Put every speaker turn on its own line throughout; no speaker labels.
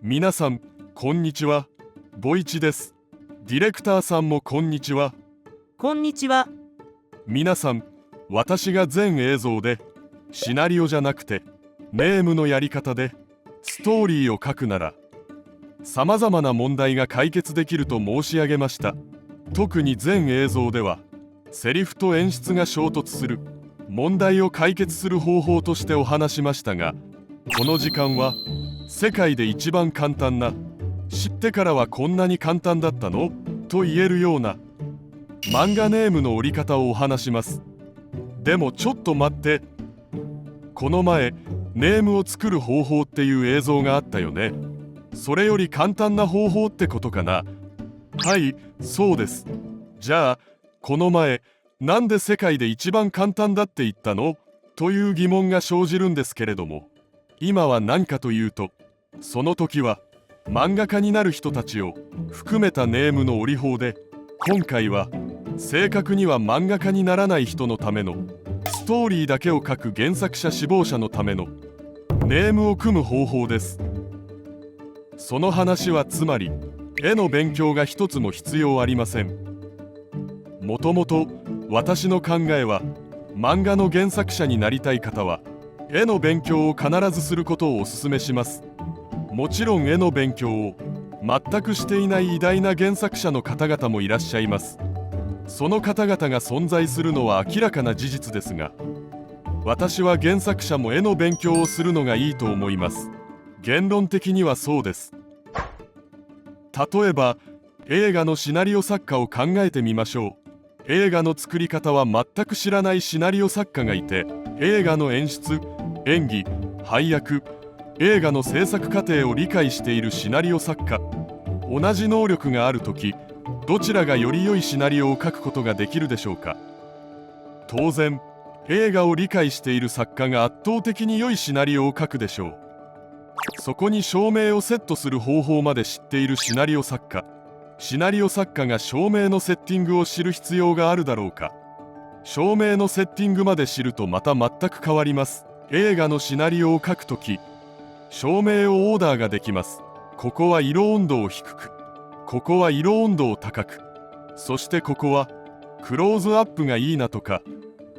皆さんこんにちは。ボイチです。ディレクターさんもこんにちは。
こんにちは。
皆さん、私が全映像でシナリオじゃなくてネームのやり方でストーリーを書くならさまざまな問題が解決できると申し上げました。特に全映像ではセリフと演出が衝突する問題を解決する方法としてお話しましたが、この時間は世界で一番簡単な、知ってからはこんなに簡単だったのと言えるような漫画ネームの折り方をお話します。でもちょっと待って、この前ネームを作る方法っていう映像があったよね。それより簡単な方法ってことかな。はい、そうです。じゃあこの前なんで世界で一番簡単だって言ったのという疑問が生じるんですけれども、今は何かというと、その時は漫画家になる人たちを含めたネームの折り法で、今回は正確には漫画家にならない人のためのストーリーだけを書く原作者志望者のためのネームを組む方法です。その話はつまり絵の勉強が一つも必要ありません。もともと私の考えは、漫画の原作者になりたい方は絵の勉強を必ずすることをお勧めします。もちろん絵の勉強を全くしていない偉大な原作者の方々もいらっしゃいます。その方々が存在するのは明らかな事実ですが、私は原作者も絵の勉強をするのがいいと思います。言論的にはそうです。例えば映画のシナリオ作家を考えてみましょう。映画の作り方は全く知らないシナリオ作家がいて、映画の演出、演技、配役、映画の制作過程を理解しているシナリオ作家、同じ能力があるとき、どちらがより良いシナリオを書くことができるでしょうか。当然、映画を理解している作家が圧倒的に良いシナリオを書くでしょう。そこに照明をセットする方法まで知っているシナリオ作家、シナリオ作家が照明のセッティングを知る必要があるだろうか。照明のセッティングまで知るとまた全く変わります。映画のシナリオを書くとき、照明をオーダーができます。ここは色温度を低く、ここは色温度を高く、そしてここはクローズアップがいいなとか、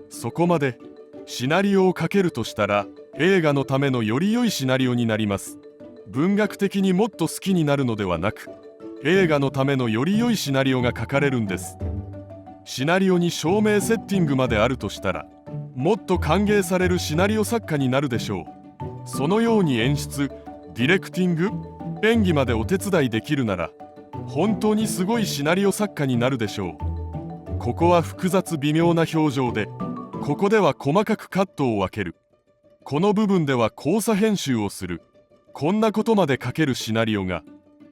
そこまでシナリオを書けるとしたら映画のためのより良いシナリオになります。文学的にもっと好きになるのではなく、映画のためのより良いシナリオが書かれるんです。シナリオに照明セッティングまであるとしたら、もっと歓迎されるシナリオ作家になるでしょう。そのように演出、ディレクティング、演技までお手伝いできるなら、本当にすごいシナリオ作家になるでしょう。ここは複雑微妙な表情で、ここでは細かくカットを分ける、この部分では交差編集をする、こんなことまで書けるシナリオが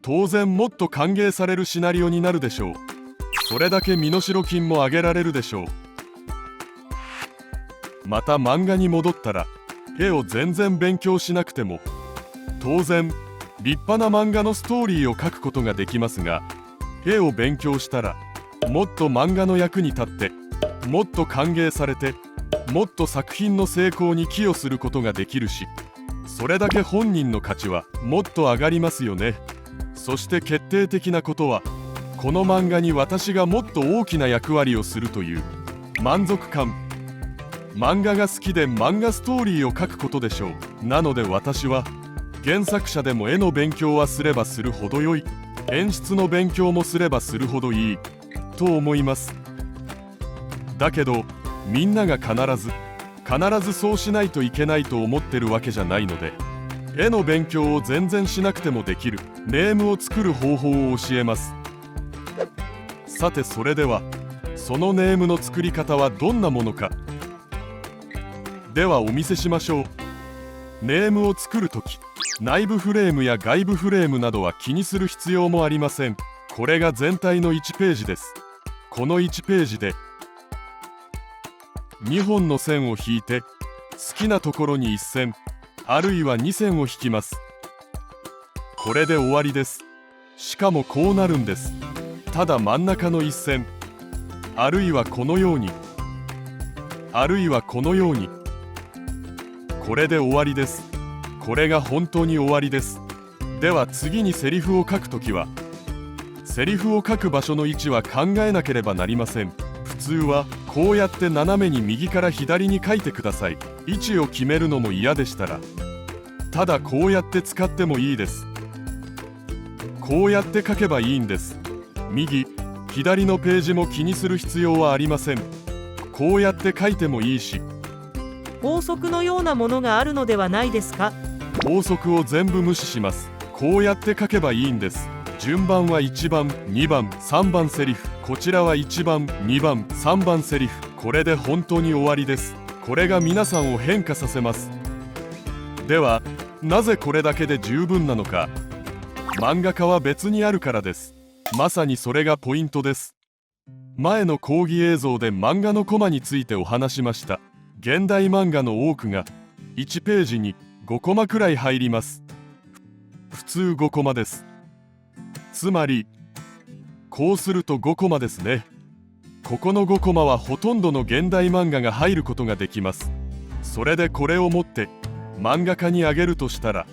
当然もっと歓迎されるシナリオになるでしょう。それだけ身代金も上げられるでしょう。また漫画に戻ったら、絵を全然勉強しなくても当然立派な漫画のストーリーを書くことができますが、絵を勉強したらもっと漫画の役に立って、もっと歓迎されて、もっと作品の成功に寄与することができるし、それだけ本人の価値はもっと上がりますよね。そして決定的なことは、この漫画に私がもっと大きな役割をするという満足感。漫画が好きで漫画ストーリーを書くことでしょう。なので私は原作者でも絵の勉強はすればするほど良い、演出の勉強もすればするほどいいと思います。だけどみんなが必ずそうしないといけないと思ってるわけじゃないので、絵の勉強を全然しなくてもできるネームを作る方法を教えます。さてそれではそのネームの作り方はどんなものか、ではお見せしましょう。ネームを作るとき、内部フレームや外部フレームなどは気にする必要もありません。これが全体の1ページです。この1ページで2本の線を引いて好きなところに1線あるいは2線を引きます。これで終わりです。しかもこうなるんです。ただ真ん中の1線あるいはこのようにあるいはこのように、これで終わりです。これが本当に終わりです。では次にセリフを書くときはセリフを書く場所の位置は考えなければなりません。普通はこうやって斜めに右から左に書いてください。位置を決めるのも嫌でしたらただこうやって使ってもいいです。こうやって書けばいいんです。右左のページも気にする必要はありません。こうやって書いてもいいし、
法則のようなものがあるのではないですか？
法則を全部無視します。こうやって書けばいいんです。順番は1番2番3番セリフ、こちらは1番2番3番セリフ。これで本当に終わりです。これが皆さんを変化させます。ではなぜこれだけで十分なのか。漫画家は別にあるからです。まさにそれがポイントです。前の講義映像で漫画のコマについてお話しました。現代漫画の多くが1ページに5コマくらい入ります。普通5コマです。つまりこうすると5コマですね。ここの5コマはほとんどの現代漫画が入ることができます。それでこれを持って漫画家にあげるとしたら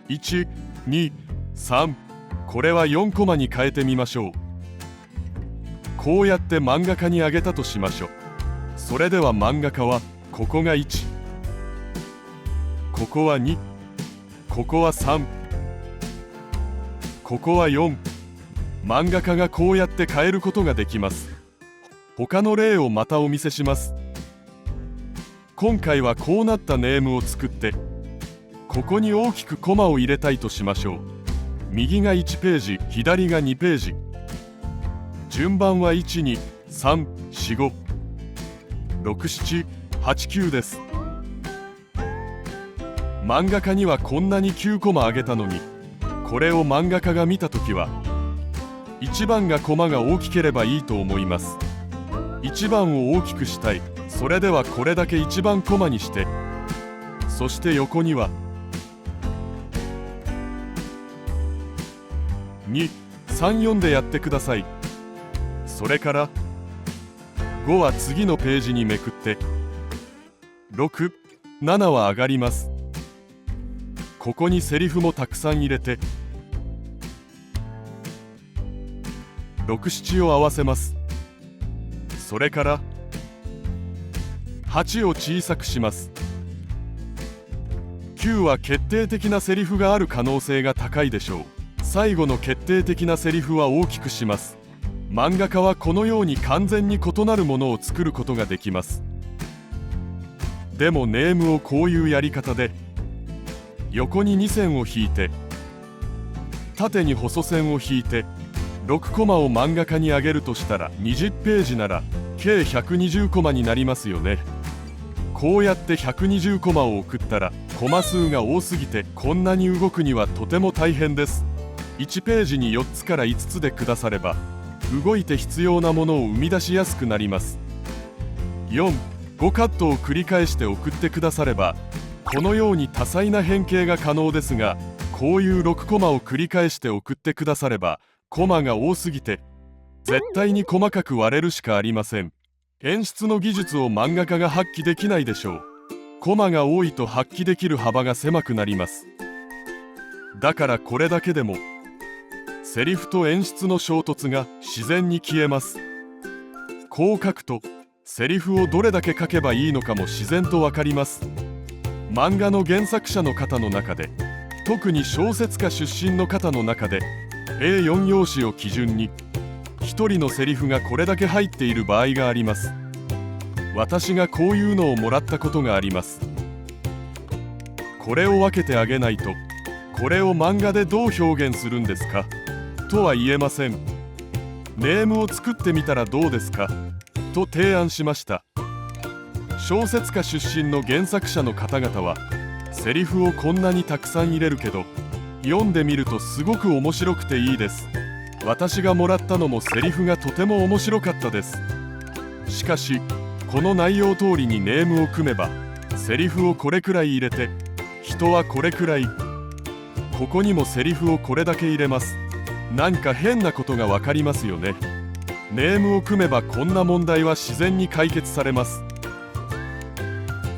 1、2、3、これは4コマに変えてみましょう。こうやって漫画家にあげたとしましょう。それでは漫画家はここが1、ここは2、ここは3、ここは4。漫画家がこうやって変えることができます。他の例をまたお見せします。今回はこうなったネームを作ってここに大きくコマを入れたいとしましょう。右が1ページ左が2ページ、順番は1、2、3、4、5、6、7、8、9です。漫画家にはこんなに9コマあげたのに、これを漫画家が見たときは1番がコマが大きければいいと思います。1番を大きくしたい。それではこれだけ1番コマにして、そして横には2、3、4でやってください。それから5は次のページにめくって6、7は上がります。ここにセリフもたくさん入れて6、7を合わせます。それから8を小さくします。9は決定的なセリフがある可能性が高いでしょう。最後の決定的なセリフは大きくします。漫画家はこのように完全に異なるものを作ることができます。でもネームをこういうやり方で横に2線を引いて縦に細線を引いて6コマを漫画家にあげるとしたら20ページなら計120コマになりますよね。こうやって120コマを送ったらコマ数が多すぎてこんなに動くにはとても大変です。1ページに4つから5つで下されば動いて必要なものを生み出しやすくなります。4、5カットを繰り返して送ってくださればこのように多彩な変形が可能ですが、こういう6コマを繰り返して送ってくださればコマが多すぎて絶対に細かく割れるしかありません。演出の技術を漫画家が発揮できないでしょう。コマが多いと発揮できる幅が狭くなります。だからこれだけでもセリフと演出の衝突が自然に消えます。こう書くとセリフをどれだけ書けばいいのかも自然とわかります。漫画の原作者の方の中で、特に小説家出身の方の中で A4 用紙を基準に一人のセリフがこれだけ入っている場合があります。私がこういうのをもらったことがあります。これを分けてあげないと、これを漫画でどう表現するんですかとは言えません。ネームを作ってみたらどうですかと提案しました。小説家出身の原作者の方々はセリフをこんなにたくさん入れるけど、読んでみるとすごく面白くていいです。私がもらったのもセリフがとても面白かったです。しかしこの内容通りにネームを組めば、セリフをこれくらい入れて、人はこれくらい、ここにもセリフをこれだけ入れます。なんか変なことがわかりますよね。ネームを組めばこんな問題は自然に解決されます。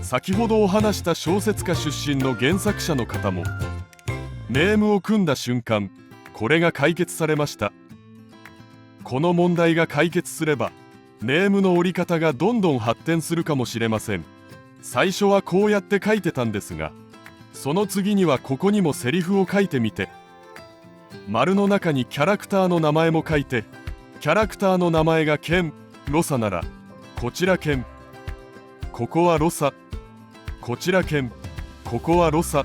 先ほどお話した小説家出身の原作者の方も、ネームを組んだ瞬間、これが解決されました。この問題が解決すれば、ネームの折り方がどんどん発展するかもしれません。最初はこうやって書いてたんですが、その次にはここにもセリフを書いてみて、丸の中にキャラクターの名前も書いて、キャラクターの名前がケン、ロサなら、こちらケン、ここはロサ、こちらケン、ここはロサ。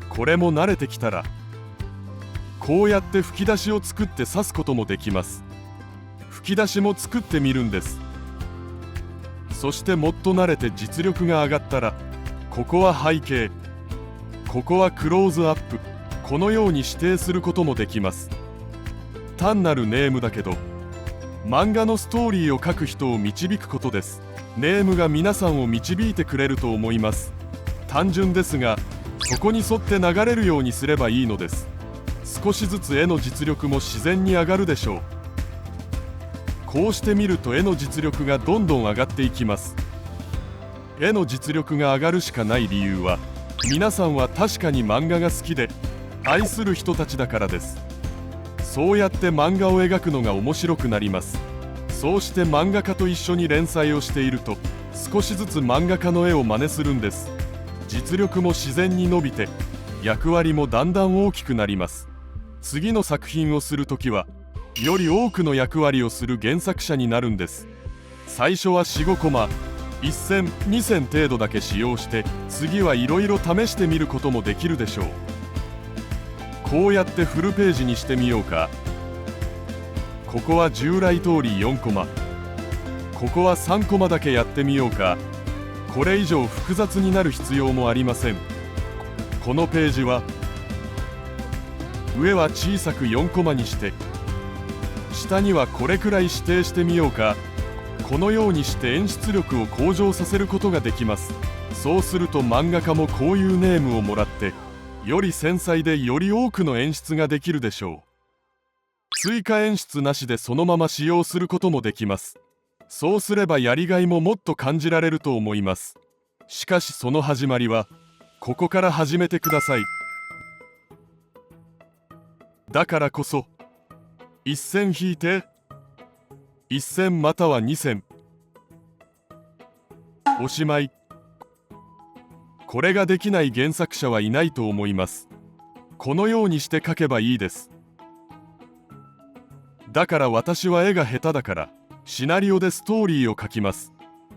これも慣れてきたら、こうやって吹き出しを作って指すこともできます。吹き出しも作ってみるんです。そしてもっと慣れて実力が上がったら、ここは背景、ここはクローズアップ、このように指定することもできます。単なるネームだけど、漫画のストーリーを書く人を導くことです。ネームが皆さんを導いてくれると思います。単純ですが、そこに沿って流れるようにすればいいのです。少しずつ絵の実力も自然に上がるでしょう。こうしてみると絵の実力がどんどん上がっていきます。絵の実力が上がるしかない理由は、皆さんは確かに漫画が好きで愛する人たちだからです。そうやって漫画を描くのが面白くなります。そうして漫画家と一緒に連載をしていると、少しずつ漫画家の絵を真似するんです。実力も自然に伸びて、役割もだんだん大きくなります。次の作品をするときは、より多くの役割をする原作者になるんです。最初は 4,5 コマ、1線、2線程度だけ使用して、次はいろいろ試してみることもできるでしょう。こうやってフルページにしてみようか。ここは従来通り4コマ、ここは3コマだけやってみようか。これ以上複雑になる必要もありません。このページは上は小さく4コマにして、下にはこれくらい指定してみようか。このようにして演出力を向上させることができます。そうすると漫画家もこういうネームをもらって、より繊細でより多くの演出ができるでしょう。追加演出なしでそのまま使用することもできます。そうすればやりがいももっと感じられると思います。しかしその始まりはここから始めてください。だからこそ1線引いて、1線または2線、おしまい。これができない原作者はいないと思います。このようにして描けばいいです。だから私は絵が下手だからシナリオでストーリーを書きます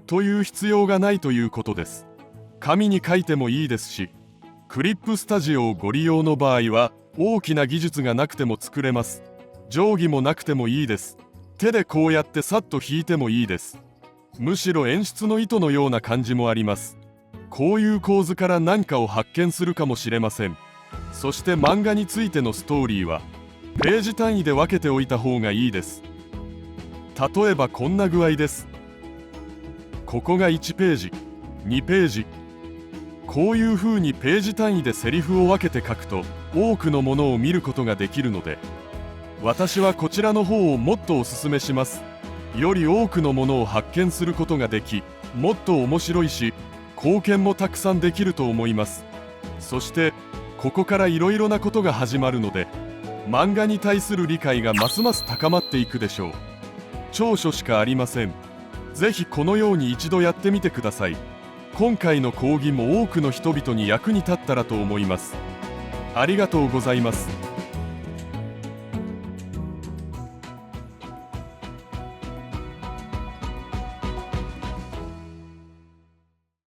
という必要がないということです。紙に書いてもいいですし、クリップスタジオをご利用の場合は大きな技術がなくても作れます。定規もなくてもいいです。手でこうやってさっと引いてもいいです。むしろ演出の意図のような感じもあります。こういう構図から何かを発見するかもしれません。そして漫画についてのストーリーはページ単位で分けておいた方がいいです。例えばこんな具合です。ここが1ページ、2ページ。こういう風にページ単位でセリフを分けて書くと多くのものを見ることができるので、私はこちらの方をもっとおすすめします。より多くのものを発見することができ、もっと面白いし貢献もたくさんできると思います。そしてここからいろいろなことが始まるので、漫画に対する理解がますます高まっていくでしょう。長所しかありません。ぜひこのように一度やってみてください。今回の講義も多くの人々に役に立ったらと思います。ありがとうございます。